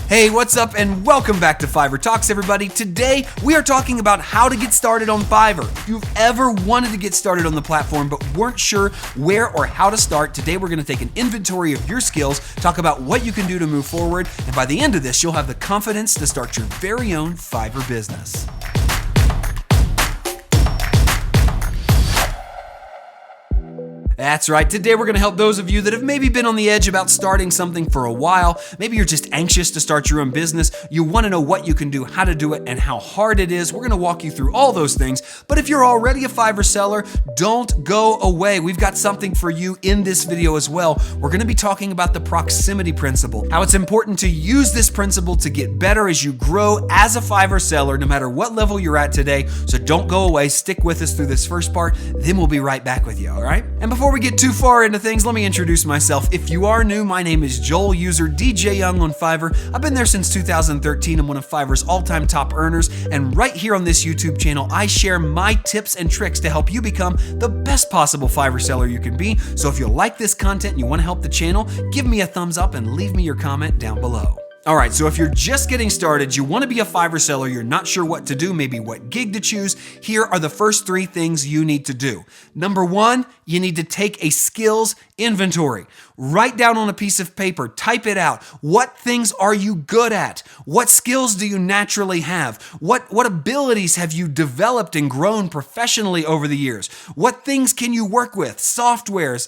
Hey, what's up and welcome back to Fiverr Talks, everybody. Today, we are talking about how to get started on Fiverr. If you've ever wanted to get started on the platform but weren't sure where or how to start, today we're going to take an inventory of your skills, talk about what you can do to move forward, and by the end of this, you'll have the confidence to start your very own Fiverr business. That's right. Today we're going to help those of you that have maybe been on the edge about starting something for a while. Maybe you're just anxious to start your own business. You want to know what you can do, how to do it, and how hard it is. We're going to walk you through all those things. But if you're already a Fiverr seller, don't go away. We've got something for you in this video as well. We're going to be talking about the proximity principle, how it's important to use this principle to get better as you grow as a Fiverr seller, no matter what level you're at today. So don't go away. Stick with us through this first part. Then we'll be right back with you, all right? And before we get too far into things, let me introduce myself. If you are new, my name is Joel, user DJ Young on Fiverr. I've been there since 2013. I'm one of Fiverr's all-time top earners, and right here on this YouTube channel, I share my tips and tricks to help you become the best possible Fiverr seller you can be. So if you like this content and you want to help the channel, give me a thumbs up and leave me your comment down below. All right, so if you're just getting started, you want to be a Fiverr seller, you're not sure what to do, maybe what gig to choose, here are the first 3 things you need to do. Number 1, you need to take a skills inventory. Write down on a piece of paper, type it out. What things are you good at? What skills do you naturally have? What abilities have you developed and grown professionally over the years? What things can you work with? Softwares,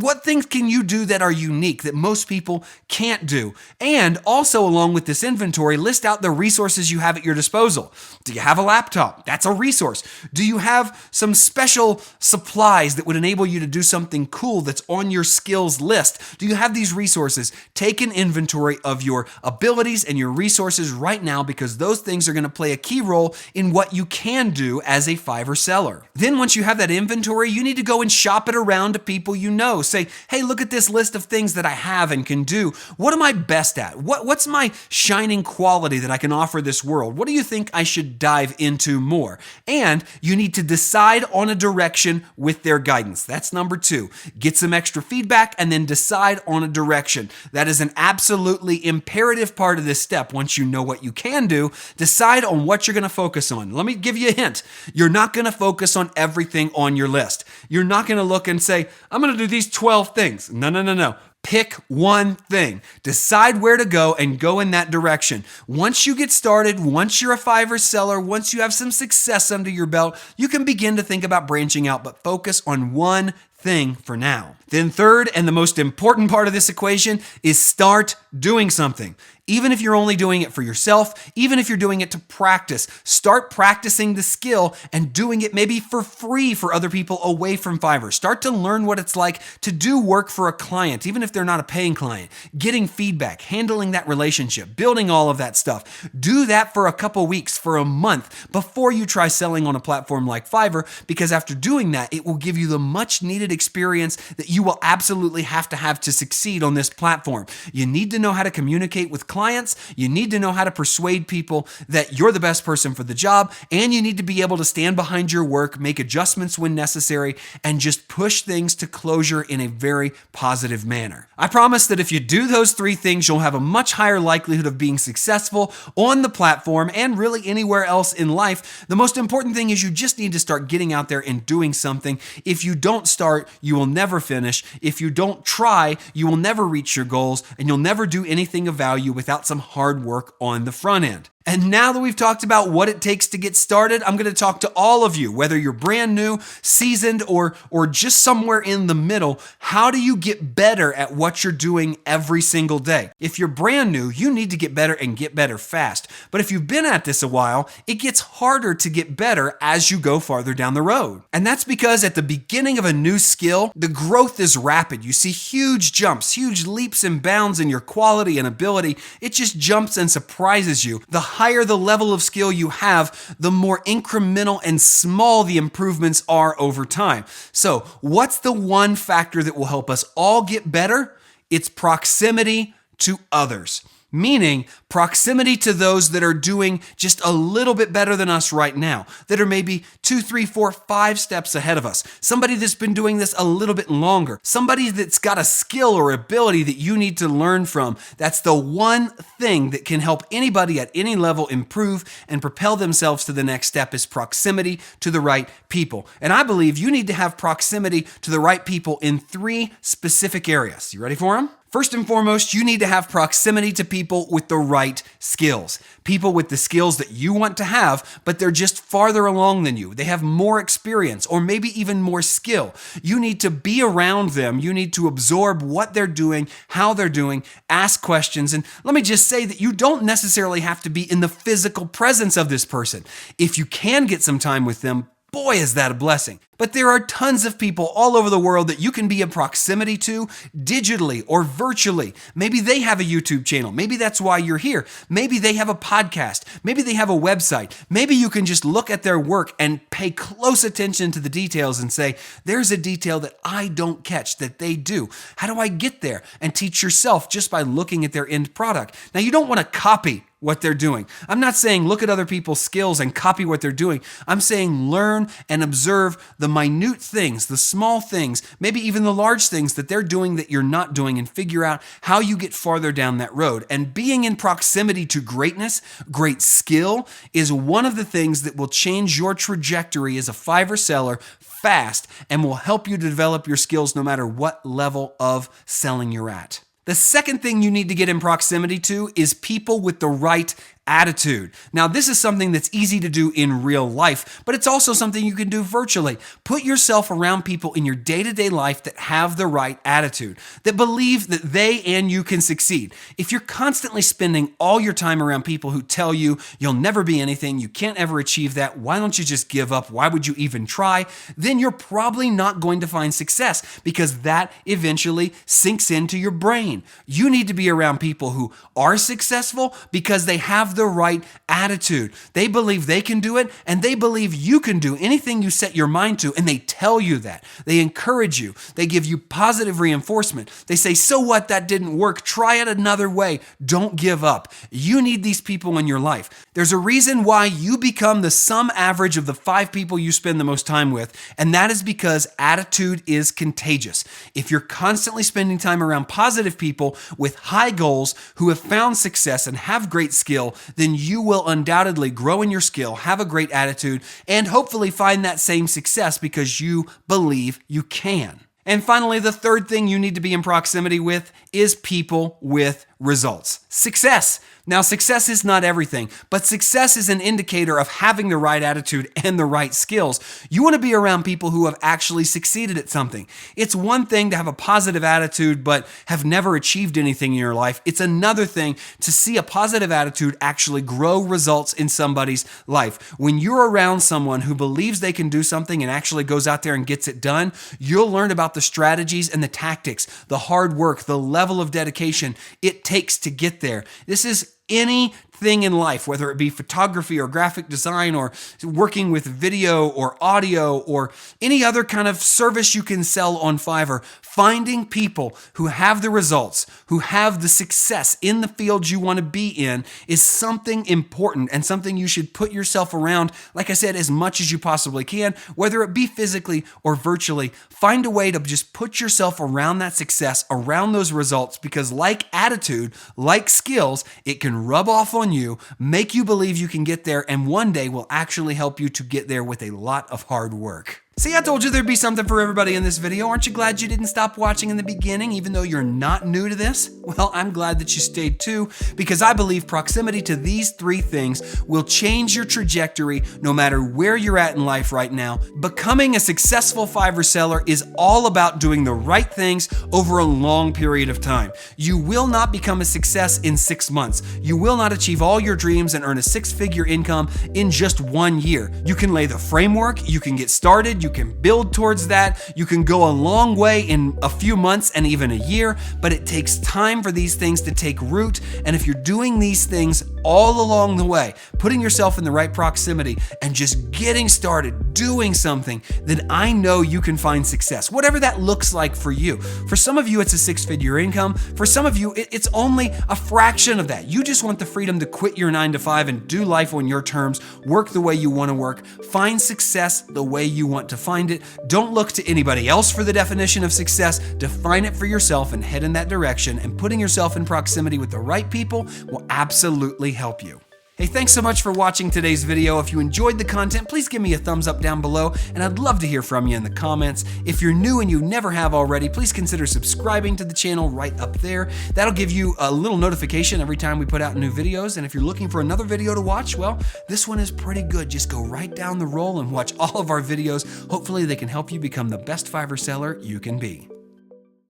what things can you do that are unique that most people can't do? And also along with this inventory, list out the resources you have at your disposal. Do you have a laptop? That's a resource. Do you have some special supplies that would enable you to do something cool that's on your skills list? Do you have these resources? Take an inventory of your abilities and your resources right now, because those things are going to play a key role in what you can do as a Fiverr seller. Then once you have that inventory, you need to go and shop it around to people you know. Say, hey, look at this list of things that I have and can do. What am I best at? What's my shining quality that I can offer this world? What do you think I should dive into more? And you need to decide on a direction with their guidance. That's number 2. Get some extra feedback and then decide on a direction. That is an absolutely imperative part of this step. Once you know what you can do, decide on what you're going to focus on. Let me give you a hint. You're not going to focus on everything on your list. You're not going to look and say, I'm going to do these 12 things. No. Pick one thing. Decide where to go and go in that direction. Once you get started, once you're a Fiverr seller, once you have some success under your belt, you can begin to think about branching out, but focus on one thing for now. Then third, and the most important part of this equation, is start doing something. Even if you're only doing it for yourself, even if you're doing it to practice, start practicing the skill and doing it maybe for free for other people away from Fiverr. Start to learn what it's like to do work for a client, even if they're not a paying client, getting feedback, handling that relationship, building all of that stuff. Do that for a couple weeks, for a month, before you try selling on a platform like Fiverr, because after doing that, it will give you the much needed experience that you will absolutely have to succeed on this platform. You need to know how to communicate with clients, you need to know how to persuade people that you're the best person for the job, and you need to be able to stand behind your work, make adjustments when necessary, and just push things to closure in a very positive manner. I promise that if you do those 3 things, you'll have a much higher likelihood of being successful on the platform and really anywhere else in life. The most important thing is you just need to start getting out there and doing something. If you don't start, you will never finish. If you don't try, you will never reach your goals, and you'll never do anything of value without some hard work on the front end. And now that we've talked about what it takes to get started, I'm going to talk to all of you, whether you're brand new, seasoned, or just somewhere in the middle. How do you get better at what you're doing every single day? If you're brand new, you need to get better and get better fast. But if you've been at this a while, it gets harder to get better as you go farther down the road. And that's because at the beginning of a new skill, the growth is rapid. You see huge jumps, huge leaps and bounds in your quality and ability. It just jumps and surprises you. The higher the level of skill you have, the more incremental and small the improvements are over time. So, what's the one factor that will help us all get better? It's proximity to others. meaning proximity to those that are doing just a little bit better than us right now, that are maybe 2, 3, 4, 5 steps ahead of us. Somebody that's been doing this a little bit longer. Somebody that's got a skill or ability that you need to learn from. That's the one thing that can help anybody at any level improve and propel themselves to the next step is proximity to the right people. And I believe you need to have proximity to the right people in 3 specific areas. You ready for them? First and foremost, you need to have proximity to people with the right skills. People with the skills that you want to have, but they're just farther along than you. They have more experience or maybe even more skill. You need to be around them. You need to absorb what they're doing, how they're doing, ask questions. And let me just say that you don't necessarily have to be in the physical presence of this person. If you can get some time with them, boy, is that a blessing. But there are tons of people all over the world that you can be in proximity to digitally or virtually. Maybe they have a YouTube channel. Maybe that's why you're here. Maybe they have a podcast. Maybe they have a website. Maybe you can just look at their work and pay close attention to the details and say, there's a detail that I don't catch that they do. How do I get there? And teach yourself just by looking at their end product. Now, you don't want to copy what they're doing. I'm not saying look at other people's skills and copy what they're doing. I'm saying learn and observe the minute things, the small things, maybe even the large things that they're doing that you're not doing, and figure out how you get farther down that road. And being in proximity to greatness, great skill, is one of the things that will change your trajectory as a Fiverr seller fast and will help you to develop your skills no matter what level of selling you're at. The second thing you need to get in proximity to is people with the right attitude. Now, this is something that's easy to do in real life, but it's also something you can do virtually. Put yourself around people in your day-to-day life that have the right attitude, that believe that they and you can succeed. If you're constantly spending all your time around people who tell you you'll never be anything, you can't ever achieve that, why don't you just give up? Why would you even try? Then you're probably not going to find success, because that eventually sinks into your brain. You need to be around people who are successful because they have the right attitude. They believe they can do it, and they believe you can do anything you set your mind to, and they tell you that. They encourage you. They give you positive reinforcement. They say, so what, that didn't work. Try it another way. Don't give up. You need these people in your life. There's a reason why you become the sum average of the 5 people you spend the most time with, and that is because attitude is contagious. If you're constantly spending time around positive people with high goals who have found success and have great skill, then you will undoubtedly grow in your skill, have a great attitude, and hopefully find that same success because you believe you can. And finally, the third thing you need to be in proximity with is people with results. Success. Now, success is not everything, but success is an indicator of having the right attitude and the right skills. You want to be around people who have actually succeeded at something. It's one thing to have a positive attitude but have never achieved anything in your life. It's another thing to see a positive attitude actually grow results in somebody's life. When you're around someone who believes they can do something and actually goes out there and gets it done, you'll learn about the strategies and the tactics, the hard work, the level of dedication it takes to get there. This is anything in life, whether it be photography or graphic design or working with video or audio or any other kind of service you can sell on Fiverr, finding people who have the results, who have the success in the field you want to be in is something important and something you should put yourself around, like I said, as much as you possibly can, whether it be physically or virtually. Find a way to just put yourself around that success, around those results, because like attitude, like skills, it can rub off on you, make you believe you can get there, and one day will actually help you to get there with a lot of hard work. See, I told you there'd be something for everybody in this video. Aren't you glad you didn't stop watching in the beginning, even though you're not new to this? Well, I'm glad that you stayed too, because I believe proximity to these 3 things will change your trajectory no matter where you're at in life right now. Becoming a successful Fiverr seller is all about doing the right things over a long period of time. You will not become a success in 6 months. You will not achieve all your dreams and earn a 6-figure income in just 1 year. You can lay the framework, you can get started, you can build towards that, you can go a long way in a few months and even a year, but it takes time for these things to take root. And if you're doing these things all along the way, putting yourself in the right proximity and just getting started doing something, then I know you can find success, whatever that looks like for you. For some of you, it's a six-figure income. For some of you, it's only a fraction of that. You just want the freedom to quit your 9-to-5 and do life on your terms, work the way you want to work, find success the way you want to find it. Don't look to anybody else for the definition of success. Define it for yourself and head in that direction, and putting yourself in proximity with the right people will absolutely help you. Hey, thanks so much for watching today's video. If you enjoyed the content, please give me a thumbs up down below, and I'd love to hear from you in the comments. If you're new and you never have already, please consider subscribing to the channel right up there. That'll give you a little notification every time we put out new videos, and if you're looking for another video to watch, well, this one is pretty good. Just go right down the roll and watch all of our videos. Hopefully they can help you become the best Fiverr seller you can be.